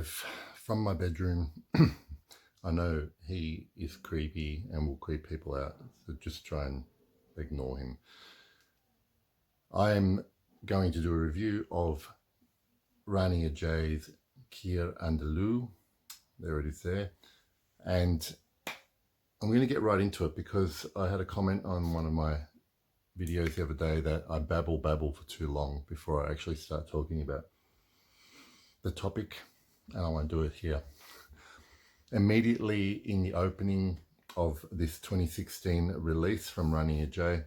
from my bedroom, I know he is creepy and will creep people out, so just try and ignore him. I'm going to do a review of Rania J's Cuir Andalou. There it is there. And I'm going to get right into it because I had a comment on one of my videos the other day that I babble for too long before I actually start talking about the topic, and I won't do it here. Immediately in the opening of this 2016 release from Rania J,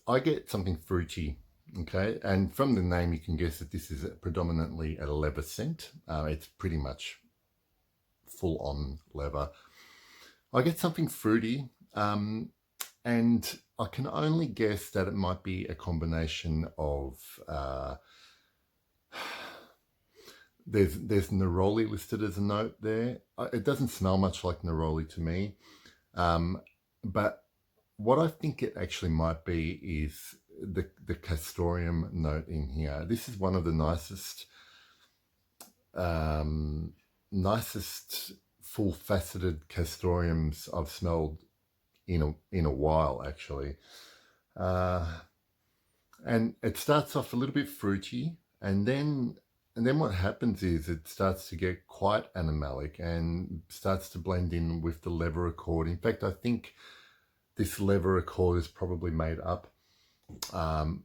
I get something fruity, okay? And from the name you can guess that this is predominantly a leather scent. It's pretty much full on leather. I get something fruity, and I can only guess that it might be a combination of there's neroli listed as a note there. It doesn't smell much like neroli to me, but what I think it actually might be is the castoreum note in here. This is one of the nicest full-faceted castoreums I've smelled in a while, actually. And it starts off a little bit fruity, and then what happens is it starts to get quite animalic and starts to blend in with the leather accord. In fact, I think this leather accord is probably made up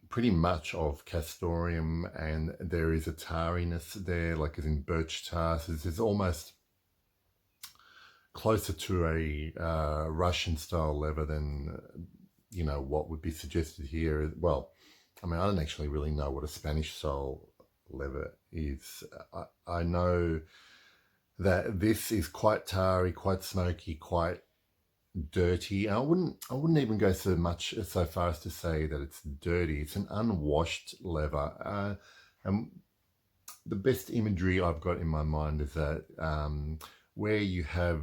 pretty much of castoreum, and there is a tarriness there, like as in birch tar. So there's almost closer to a Russian style leather than what would be suggested here. Well, I mean, I don't actually really know what a Spanish style leather is. I know that this is quite tarry, quite smoky, quite dirty. And I wouldn't even go so far as to say that it's dirty. It's an unwashed leather. And the best imagery I've got in my mind is that where you have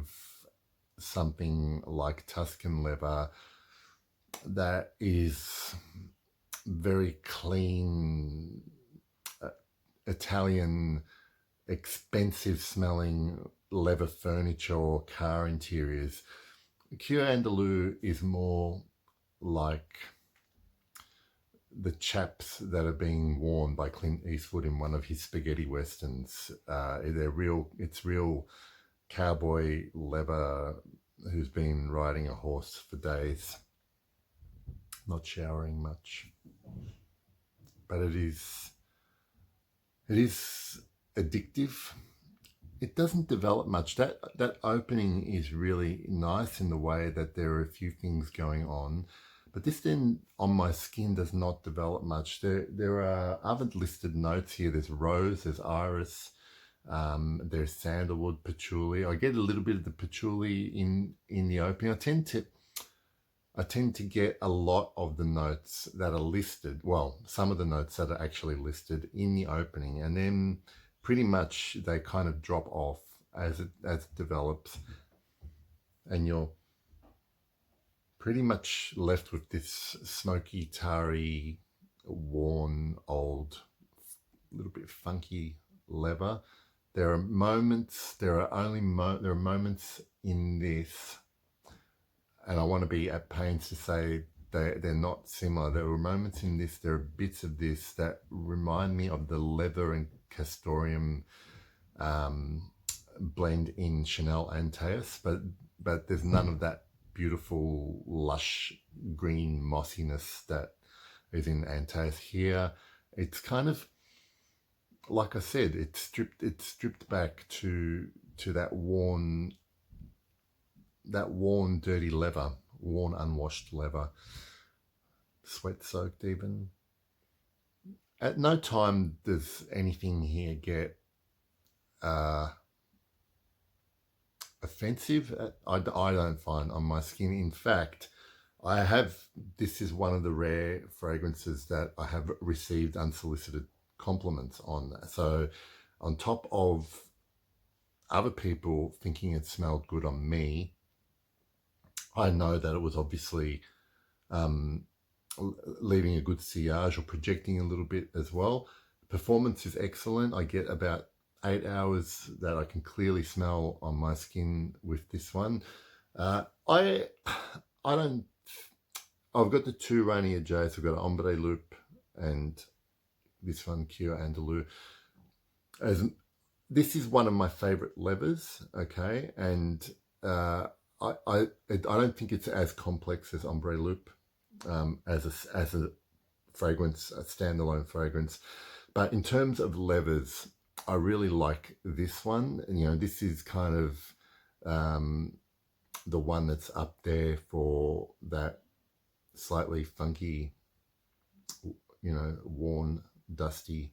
something like Tuscan leather that is very clean, Italian, expensive smelling leather furniture or car interiors. Cuir Andalou is more like the chaps that are being worn by Clint Eastwood in one of his spaghetti westerns. It's real cowboy leather who's been riding a horse for days, not showering much. But it is addictive. It doesn't develop much. That opening is really nice in the way that there are a few things going on, but this then on my skin does not develop much. There are other listed notes here. There's rose, there's iris, there's sandalwood, patchouli. I get a little bit of the patchouli in the opening. I tend to get a lot of the notes that are listed, well, some of the notes that are actually listed in the opening, and then pretty much they kind of drop off as it develops, and you're pretty much left with this smoky, tarry, worn, old, little bit funky leather. There are moments in this, and I want to be at pains to say they're not similar. There are moments in this, there are bits of this that remind me of the leather and castoreum blend in Chanel Antaeus, but there's none of that beautiful, lush, green mossiness that is in Antaeus here. It's kind of, like I said, it's stripped back to that worn, dirty leather, worn, unwashed leather, sweat soaked even. At no time does anything here get offensive. I don't find on my skin. In fact, this is one of the rare fragrances that I have received unsolicited compliments on. So on top of other people thinking it smelled good on me, I know that it was obviously leaving a good sillage or projecting a little bit as well. Performance is excellent. I get about 8 hours that I can clearly smell on my skin with this one. I don't. I've got the two Rania J's. I've got Ambre Loup and this one, Cuir Andalou. As this is one of my favorite levers, okay, and I don't think it's as complex as Ambre Loup as a fragrance, a standalone fragrance. But in terms of levers, I really like this one. And, this is kind of the one that's up there for that slightly funky, worn, dusty,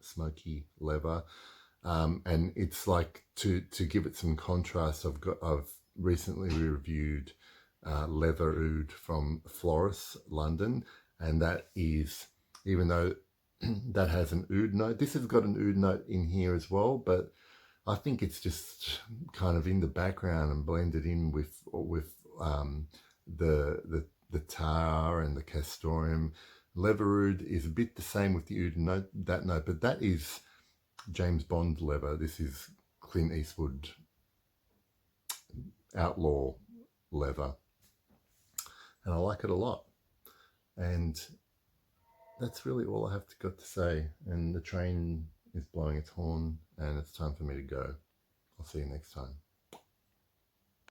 smoky leather. And it's like to give it some contrast. I've recently reviewed Leather Oud from Floris, London, and that is, even though that has an oud note, this has got an oud note in here as well, but I think it's just kind of in the background and blended in with the tar and the castoreum. Leather Oud is a bit the same with the oud note, but that is James Bond leather. This is Clint Eastwood outlaw leather, and I like it a lot. And that's really all I have got to say. And the train is blowing its horn, and it's time for me to go. I'll see you next time.